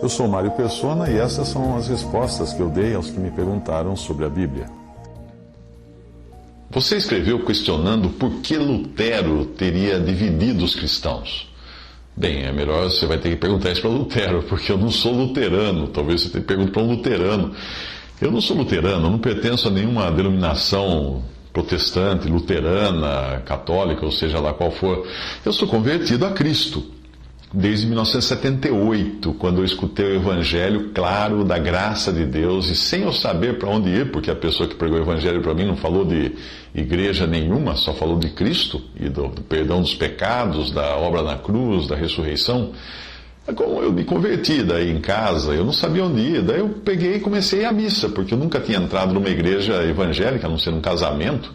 Eu sou Mário Persona e essas são as respostas que eu dei aos que me perguntaram sobre a Bíblia. Você escreveu questionando por que Lutero teria dividido os cristãos. Bem, é melhor você vai ter que perguntar isso para Lutero, porque eu não sou luterano. Talvez você tenha perguntado para um luterano. Eu não sou luterano, eu não pertenço a nenhuma denominação protestante, luterana, católica, ou seja lá qual for. Eu sou convertido a Cristo. Desde 1978, quando eu escutei o Evangelho claro da graça de Deus, e sem eu saber para onde ir, porque a pessoa que pregou o Evangelho para mim não falou de igreja nenhuma, só falou de Cristo e do perdão dos pecados, da obra na cruz, da ressurreição. Como eu me converti daí em casa, eu não sabia onde ir, daí eu peguei e comecei a ir à missa, porque eu nunca tinha entrado numa igreja evangélica, a não ser num casamento,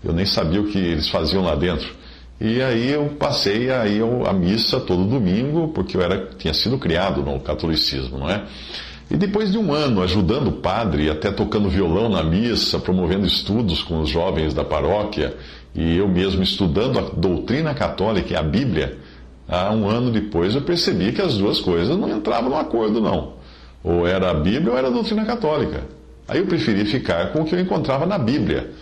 eu nem sabia o que eles faziam lá dentro. E aí eu passei a ir à missa todo domingo, porque eu tinha sido criado no catolicismo, não é? E depois de um ano ajudando o padre, até tocando violão na missa, promovendo estudos com os jovens da paróquia, e eu mesmo estudando a doutrina católica e a Bíblia, há um ano depois eu percebi que as duas coisas não entravam no acordo, não. Ou era a Bíblia ou era a doutrina católica. Aí eu preferi ficar com o que eu encontrava na Bíblia,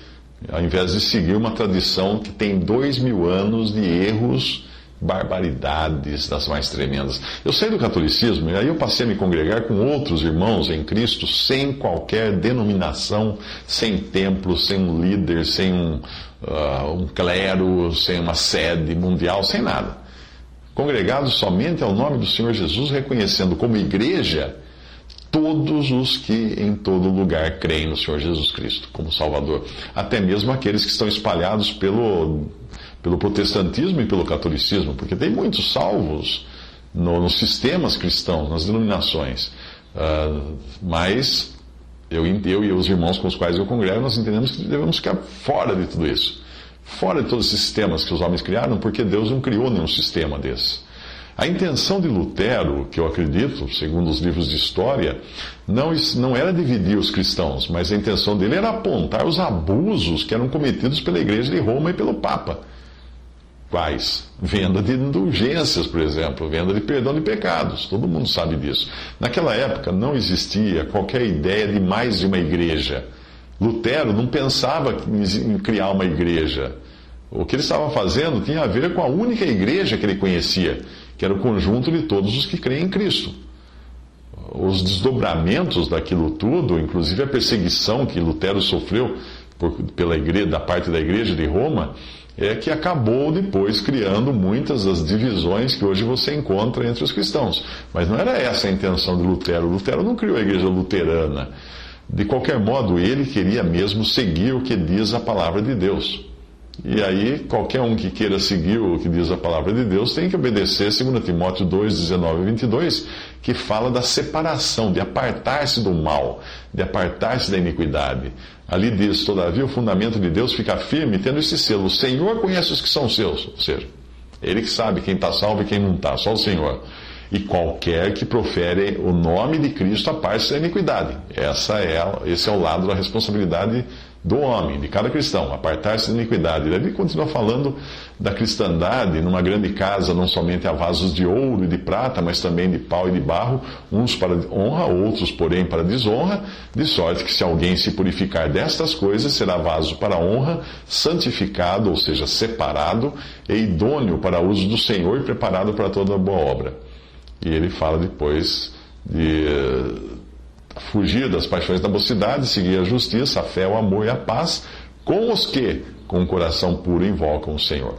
ao invés de seguir uma tradição que tem 2000 anos de erros, barbaridades das mais tremendas. Eu saí do catolicismo e aí eu passei a me congregar com outros irmãos em Cristo, sem qualquer denominação, sem templo, sem um líder, sem um clero, sem uma sede mundial, sem nada. Congregados somente ao nome do Senhor Jesus, reconhecendo como igreja todos os que em todo lugar creem no Senhor Jesus Cristo como Salvador. Até mesmo aqueles que estão espalhados pelo protestantismo e pelo catolicismo, porque tem muitos salvos nos sistemas cristãos, nas denominações. Mas eu e os irmãos com os quais eu congrego, nós entendemos que devemos ficar fora de tudo isso. Fora de todos os sistemas que os homens criaram, porque Deus não criou nenhum sistema desse. A intenção de Lutero, que eu acredito, segundo os livros de história, não era dividir os cristãos, mas a intenção dele era apontar os abusos que eram cometidos pela Igreja de Roma e pelo Papa. Quais? Venda de indulgências, por exemplo, venda de perdão de pecados, todo mundo sabe disso. Naquela época não existia qualquer ideia de mais de uma igreja. Lutero não pensava em criar uma igreja. O que ele estava fazendo tinha a ver com a única igreja que ele conhecia, que era o conjunto de todos os que creem em Cristo. Os desdobramentos daquilo tudo, inclusive a perseguição que Lutero sofreu pela igreja, da parte da igreja de Roma, é que acabou depois criando muitas das divisões que hoje você encontra entre os cristãos. Mas não era essa a intenção de Lutero. Lutero não criou a igreja luterana. De qualquer modo, ele queria mesmo seguir o que diz a palavra de Deus. E aí, qualquer um que queira seguir o que diz a palavra de Deus tem que obedecer 2 Timóteo 2, 19 e 22, que fala da separação, de apartar-se do mal, de apartar-se da iniquidade. Ali diz, todavia, o fundamento de Deus fica firme, tendo esse selo: o Senhor conhece os que são seus. Ou seja, Ele que sabe quem está salvo e quem não está, só o Senhor. E qualquer que profere o nome de Cristo aparte-se da iniquidade. Esse é o lado da responsabilidade do homem, de cada cristão, apartar-se da iniquidade. Ele continua falando da cristandade numa grande casa, não somente a vasos de ouro e de prata, mas também de pau e de barro, uns para honra, outros, porém, para desonra, de sorte que se alguém se purificar destas coisas, será vaso para honra, santificado, ou seja, separado, e idôneo para uso do Senhor e preparado para toda boa obra. E ele fala depois de fugir das paixões da mocidade, seguir a justiça, a fé, o amor e a paz, com os que, com o coração puro, invocam o Senhor.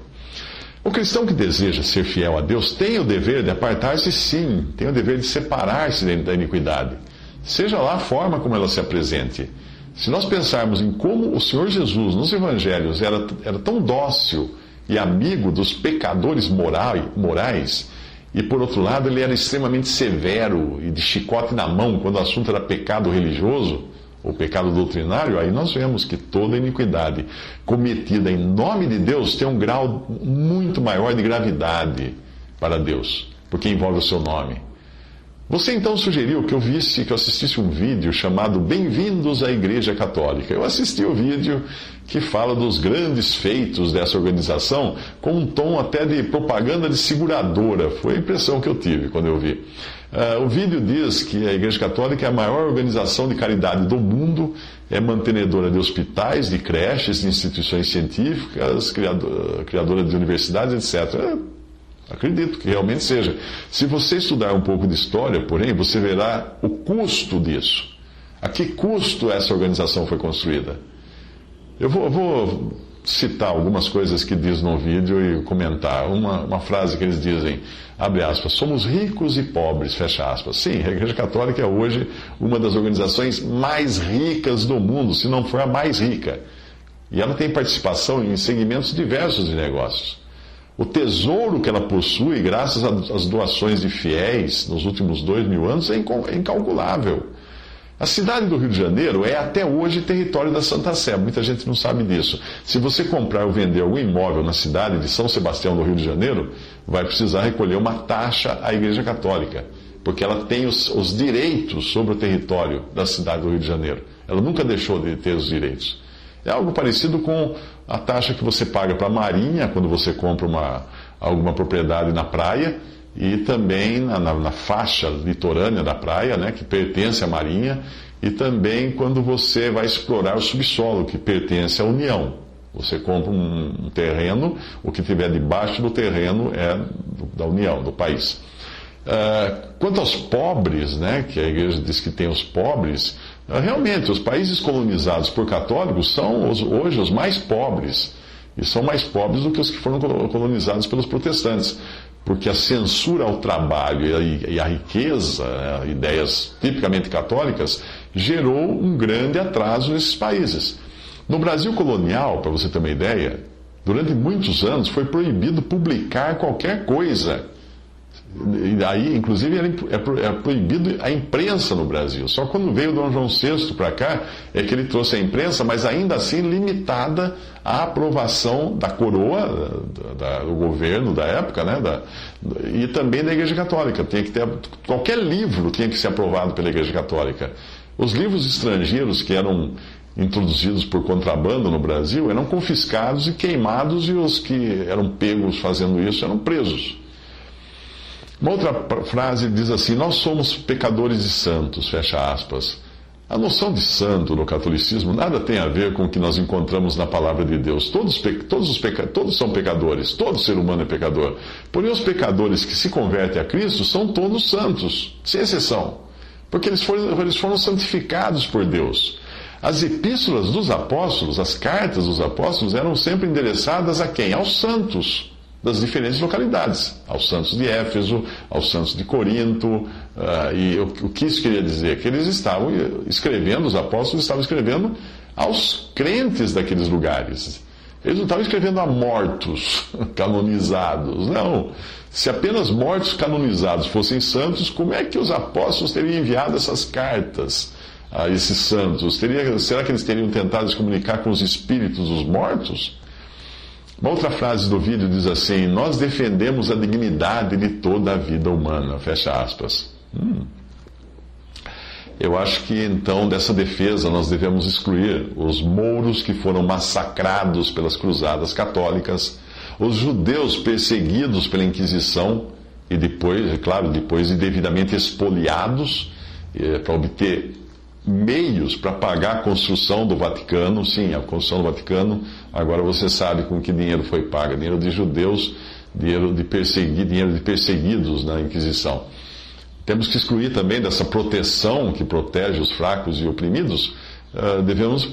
O cristão que deseja ser fiel a Deus tem o dever de apartar-se, sim, tem o dever de separar-se da iniquidade, seja lá a forma como ela se apresente. Se nós pensarmos em como o Senhor Jesus, nos evangelhos, era tão dócil e amigo dos pecadores morais, e por outro lado ele era extremamente severo e de chicote na mão quando o assunto era pecado religioso ou pecado doutrinário, aí nós vemos que toda iniquidade cometida em nome de Deus tem um grau muito maior de gravidade para Deus, porque envolve o seu nome. Você então sugeriu que eu assistisse um vídeo chamado Bem-vindos à Igreja Católica. Eu assisti o vídeo que fala dos grandes feitos dessa organização com um tom até de propaganda de seguradora. Foi a impressão que eu tive quando eu vi. O vídeo diz que a Igreja Católica é a maior organização de caridade do mundo, é mantenedora de hospitais, de creches, de instituições científicas, criadora de universidades, etc. Acredito que realmente seja. Se você estudar um pouco de história, porém, você verá o custo disso. A que custo essa organização foi construída? Eu vou citar algumas coisas que diz no vídeo e comentar. Uma frase que eles dizem, abre aspas, somos ricos e pobres, fecha aspas. Sim, a Igreja Católica é hoje uma das organizações mais ricas do mundo, se não for a mais rica. E ela tem participação em segmentos diversos de negócios. O tesouro que ela possui, graças às doações de fiéis nos últimos 2000 anos, é incalculável. A cidade do Rio de Janeiro é até hoje território da Santa Sé. Muita gente não sabe disso. Se você comprar ou vender algum imóvel na cidade de São Sebastião do Rio de Janeiro, vai precisar recolher uma taxa à Igreja Católica, porque ela tem os direitos sobre o território da cidade do Rio de Janeiro. Ela nunca deixou de ter os direitos. É algo parecido com a taxa que você paga para a Marinha quando você compra alguma propriedade na praia e também na faixa litorânea da praia, né, que pertence à Marinha, e também quando você vai explorar o subsolo, que pertence à União. Você compra um terreno, o que tiver debaixo do terreno é da União, do país. Quanto aos pobres, né, que a igreja diz que tem os pobres, realmente os países colonizados por católicos são hoje os mais pobres, e são mais pobres do que os que foram colonizados pelos protestantes, porque a censura ao trabalho e a riqueza, né, ideias tipicamente católicas, gerou um grande atraso nesses países. No Brasil colonial, para você ter uma ideia, durante muitos anos foi proibido publicar qualquer coisa. E aí, inclusive, é proibido a imprensa no Brasil. Só quando veio Dom João VI para cá é que ele trouxe a imprensa, mas ainda assim limitada à aprovação da coroa, do governo da época, né, e também da Igreja Católica. Tinha que ter, qualquer livro tinha que ser aprovado pela Igreja Católica. Os livros estrangeiros que eram introduzidos por contrabando no Brasil eram confiscados e queimados, e os que eram pegos fazendo isso eram presos. Uma outra frase diz assim, nós somos pecadores e santos, fecha aspas. A noção de santo no catolicismo nada tem a ver com o que nós encontramos na palavra de Deus. Todos são pecadores, todo ser humano é pecador. Porém, os pecadores que se convertem a Cristo são todos santos, sem exceção, porque eles foram santificados por Deus. As epístolas dos apóstolos, as cartas dos apóstolos, eram sempre endereçadas a quem? Aos santos das diferentes localidades, aos santos de Éfeso, aos santos de Corinto, e o que isso queria dizer? Que eles estavam escrevendo, os apóstolos estavam escrevendo aos crentes daqueles lugares. Eles não estavam escrevendo a mortos canonizados, não. Se apenas mortos canonizados fossem santos, como é que os apóstolos teriam enviado essas cartas a esses santos? Será que eles teriam tentado se comunicar com os espíritos dos mortos? Uma outra frase do vídeo diz assim, nós defendemos a dignidade de toda a vida humana, fecha aspas. Eu acho que então dessa defesa nós devemos excluir os mouros que foram massacrados pelas cruzadas católicas, os judeus perseguidos pela Inquisição e depois, é claro, depois indevidamente expoliados para obter meios para pagar a construção do Vaticano. Sim, a construção do Vaticano, agora você sabe com que dinheiro foi paga, dinheiro de judeus, dinheiro de perseguidos na Inquisição. Temos que excluir também dessa proteção que protege os fracos e oprimidos, devemos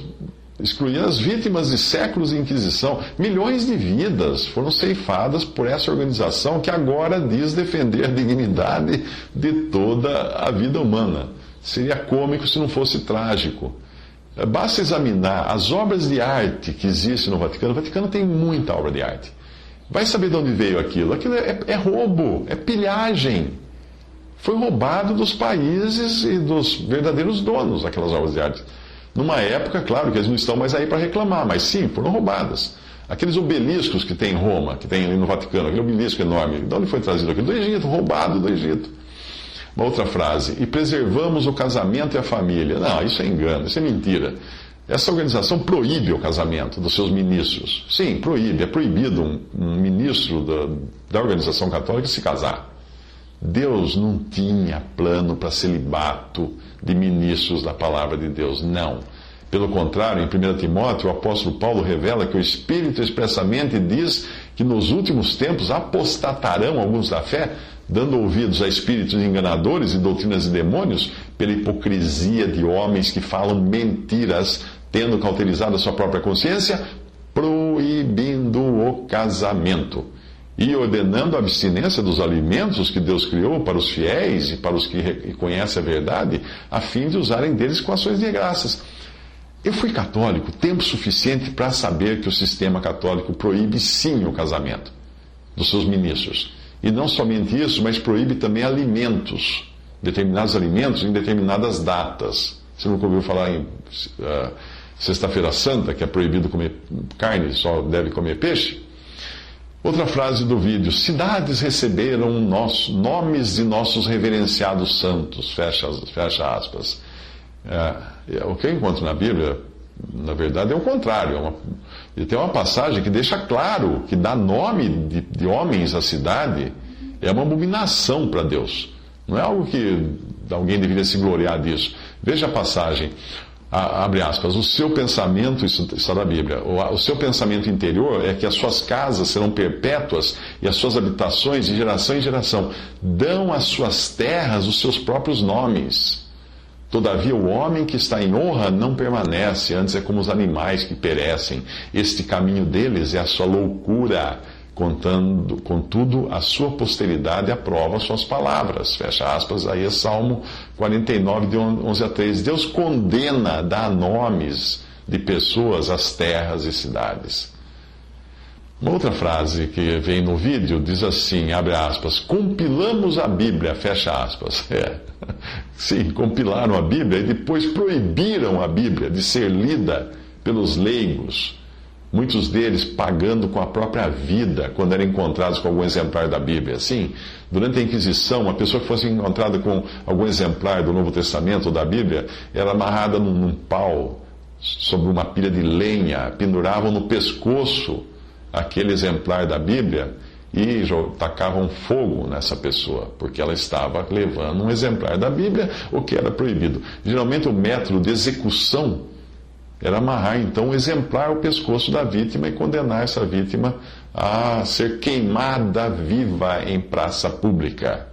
excluir as vítimas de séculos de Inquisição. Milhões de vidas foram ceifadas por essa organização que agora diz defender a dignidade de toda a vida humana. Seria cômico se não fosse trágico. Basta examinar as obras de arte que existem no Vaticano. O Vaticano tem muita obra de arte. Vai saber de onde veio aquilo. Aquilo é roubo, é pilhagem. Foi roubado dos países e dos verdadeiros donos daquelas obras de arte. Numa época, claro, que eles não estão mais aí para reclamar, mas sim, foram roubadas. Aqueles obeliscos que tem em Roma, que tem ali no Vaticano, aquele obelisco enorme, de onde foi trazido aquilo? Do Egito, roubado do Egito. Uma outra frase, e preservamos o casamento e a família. Não, isso é engano, isso é mentira. Essa organização proíbe o casamento dos seus ministros. Sim, proíbe. É proibido um ministro da organização católica se casar. Deus não tinha plano para celibato de ministros da palavra de Deus, não. Pelo contrário, em 1 Timóteo, o apóstolo Paulo revela que o Espírito expressamente diz que nos últimos tempos apostatarão alguns da fé, dando ouvidos a espíritos enganadores e doutrinas de demônios, pela hipocrisia de homens que falam mentiras, tendo cauterizado a sua própria consciência, proibindo o casamento e ordenando a abstinência dos alimentos que Deus criou para os fiéis e para os que reconhecem a verdade, a fim de usarem deles com ações de graças. Eu fui católico tempo suficiente para saber que o sistema católico proíbe sim o casamento dos seus ministros. E não somente isso, mas proíbe também alimentos, determinados alimentos em determinadas datas. Você nunca ouviu falar em Sexta-feira Santa, que é proibido comer carne, só deve comer peixe? Outra frase do vídeo, cidades receberam nomes de nossos reverenciados santos, fecha aspas. O que eu encontro na Bíblia, na verdade, é o contrário. E tem uma passagem que deixa claro que dar nome de homens à cidade é uma abominação para Deus. Não é algo que alguém deveria se gloriar disso. Veja a passagem, abre aspas, o seu pensamento, isso está na Bíblia, o seu pensamento interior é que as suas casas serão perpétuas e as suas habitações de geração em geração. Dão às suas terras os seus próprios nomes. Todavia, o homem que está em honra não permanece, antes é como os animais que perecem. Este caminho deles é a sua loucura, contudo, a sua posteridade aprova suas palavras. Fecha aspas, aí é Salmo 49, de 11 a 13. Deus condena, dá nomes de pessoas às terras e cidades. Uma outra frase que vem no vídeo diz assim, abre aspas, compilamos a Bíblia, fecha aspas. Sim, compilaram a Bíblia e depois proibiram a Bíblia de ser lida pelos leigos, muitos deles pagando com a própria vida quando eram encontrados com algum exemplar da Bíblia. Sim, durante a Inquisição, uma pessoa que fosse encontrada com algum exemplar do Novo Testamento ou da Bíblia era amarrada num pau sobre uma pilha de lenha, penduravam no pescoço aquele exemplar da Bíblia e tacavam fogo nessa pessoa, porque ela estava levando um exemplar da Bíblia, o que era proibido. Geralmente o método de execução era amarrar então um exemplar ao pescoço da vítima e condenar essa vítima a ser queimada viva em praça pública.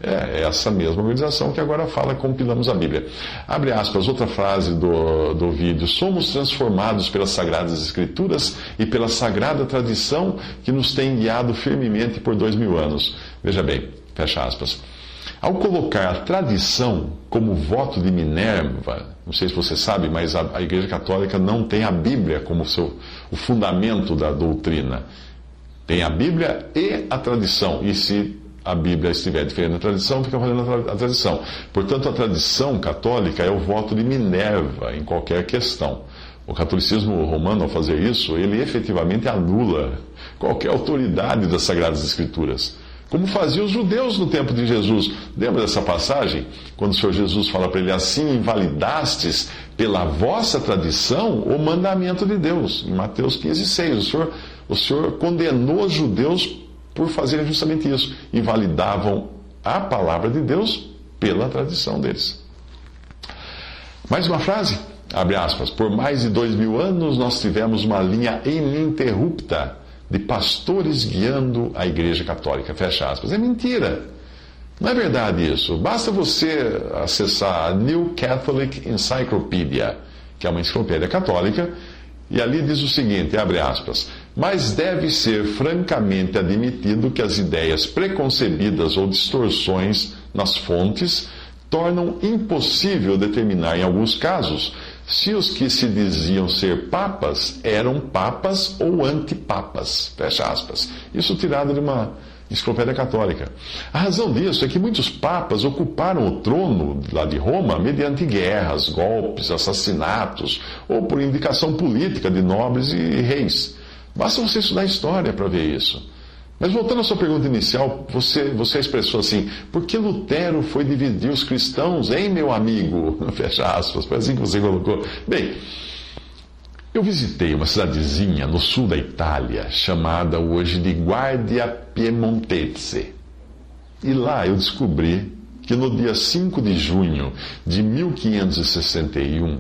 É essa mesma organização que agora fala, compilamos a Bíblia. Abre aspas, outra frase do vídeo. Somos transformados pelas Sagradas Escrituras e pela sagrada tradição que nos tem guiado firmemente por 2000 anos. Veja bem, fecha aspas. Ao colocar a tradição como voto de Minerva, não sei se você sabe, mas a Igreja Católica não tem a Bíblia como o fundamento da doutrina. Tem a Bíblia e a tradição. E se a Bíblia estiver diferente da tradição, fica valendo a tradição. Portanto, a tradição católica é o voto de Minerva em qualquer questão. O catolicismo romano, ao fazer isso, ele efetivamente anula qualquer autoridade das Sagradas Escrituras. Como faziam os judeus no tempo de Jesus. Lembra dessa passagem? Quando o Senhor Jesus fala para ele, assim invalidastes pela vossa tradição o mandamento de Deus. Em Mateus 15:6. O Senhor condenou os judeus por fazerem justamente isso. Invalidavam a palavra de Deus pela tradição deles. Mais uma frase, abre aspas. Por mais de 2000 anos nós tivemos uma linha ininterrupta de pastores guiando a Igreja Católica. Fecha aspas. É mentira. Não é verdade isso. Basta você acessar a New Catholic Encyclopedia, que é uma enciclopédia católica, e ali diz o seguinte, abre aspas, mas deve ser francamente admitido que as ideias preconcebidas ou distorções nas fontes tornam impossível determinar, em alguns casos, se os que se diziam ser papas eram papas ou antipapas, fecha aspas. Isso tirado de uma enciclopédia católica. A razão disso é que muitos papas ocuparam o trono lá de Roma mediante guerras, golpes, assassinatos ou por indicação política de nobres e reis. Basta você estudar a história para ver isso. Mas voltando à sua pergunta inicial, você expressou assim: por que Lutero foi dividir os cristãos, hein, meu amigo? Fecha aspas, foi assim que você colocou. Bem, eu visitei uma cidadezinha no sul da Itália, chamada hoje de Guardia Piemontese. E lá eu descobri que no dia 5 de junho de 1561,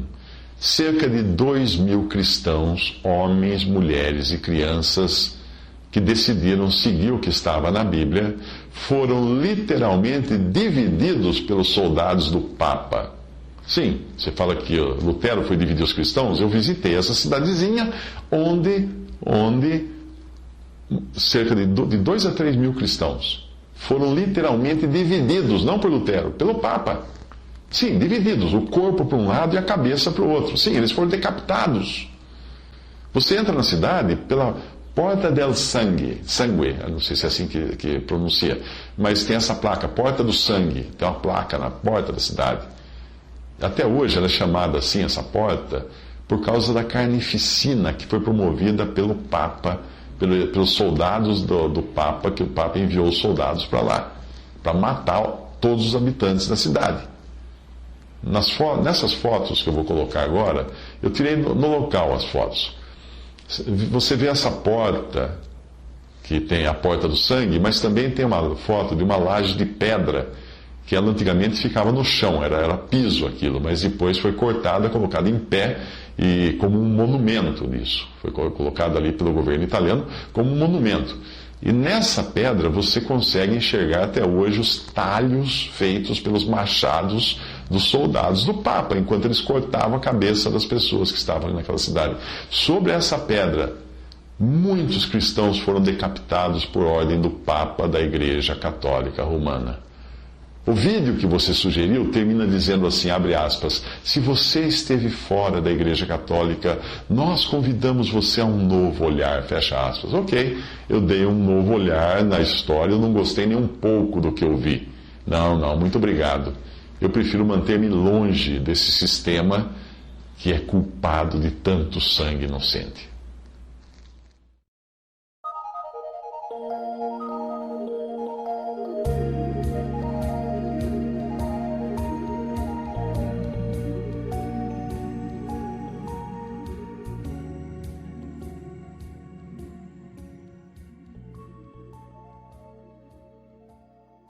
cerca de 2.000 cristãos, homens, mulheres e crianças, que decidiram seguir o que estava na Bíblia, foram literalmente divididos pelos soldados do Papa. Sim, você fala que Lutero foi dividir os cristãos. Eu visitei essa cidadezinha onde cerca de 2 a 3 mil cristãos foram literalmente divididos, não por Lutero, pelo Papa. Sim, divididos, o corpo para um lado e a cabeça para o outro. Sim, eles foram decapitados. Você entra na cidade pela Porta del Sangue, não sei se é assim que pronuncia, mas tem essa placa, Porta do Sangue, tem uma placa na porta da cidade. Até hoje ela é chamada assim, essa porta, por causa da carnificina que foi promovida pelo Papa, pelos soldados do Papa, que o Papa enviou os soldados para lá, para matar todos os habitantes da cidade. Nessas fotos que eu vou colocar agora, eu tirei no local as fotos. Você vê essa porta, que tem a Porta do Sangue, mas também tem uma foto de uma laje de pedra, que ela antigamente ficava no chão, era piso aquilo, mas depois foi cortada, colocada em pé, e como um monumento nisso. Foi colocado ali pelo governo italiano como um monumento. E nessa pedra você consegue enxergar até hoje os talhos feitos pelos machados dos soldados do Papa, enquanto eles cortavam a cabeça das pessoas que estavam ali naquela cidade. Sobre essa pedra, muitos cristãos foram decapitados por ordem do Papa da Igreja Católica Romana. O vídeo que você sugeriu termina dizendo assim, abre aspas: se você esteve fora da Igreja Católica, nós convidamos você a um novo olhar, fecha aspas. Ok, eu dei um novo olhar na história, eu não gostei nem um pouco do que eu vi. Não, muito obrigado. Eu prefiro manter-me longe desse sistema que é culpado de tanto sangue inocente.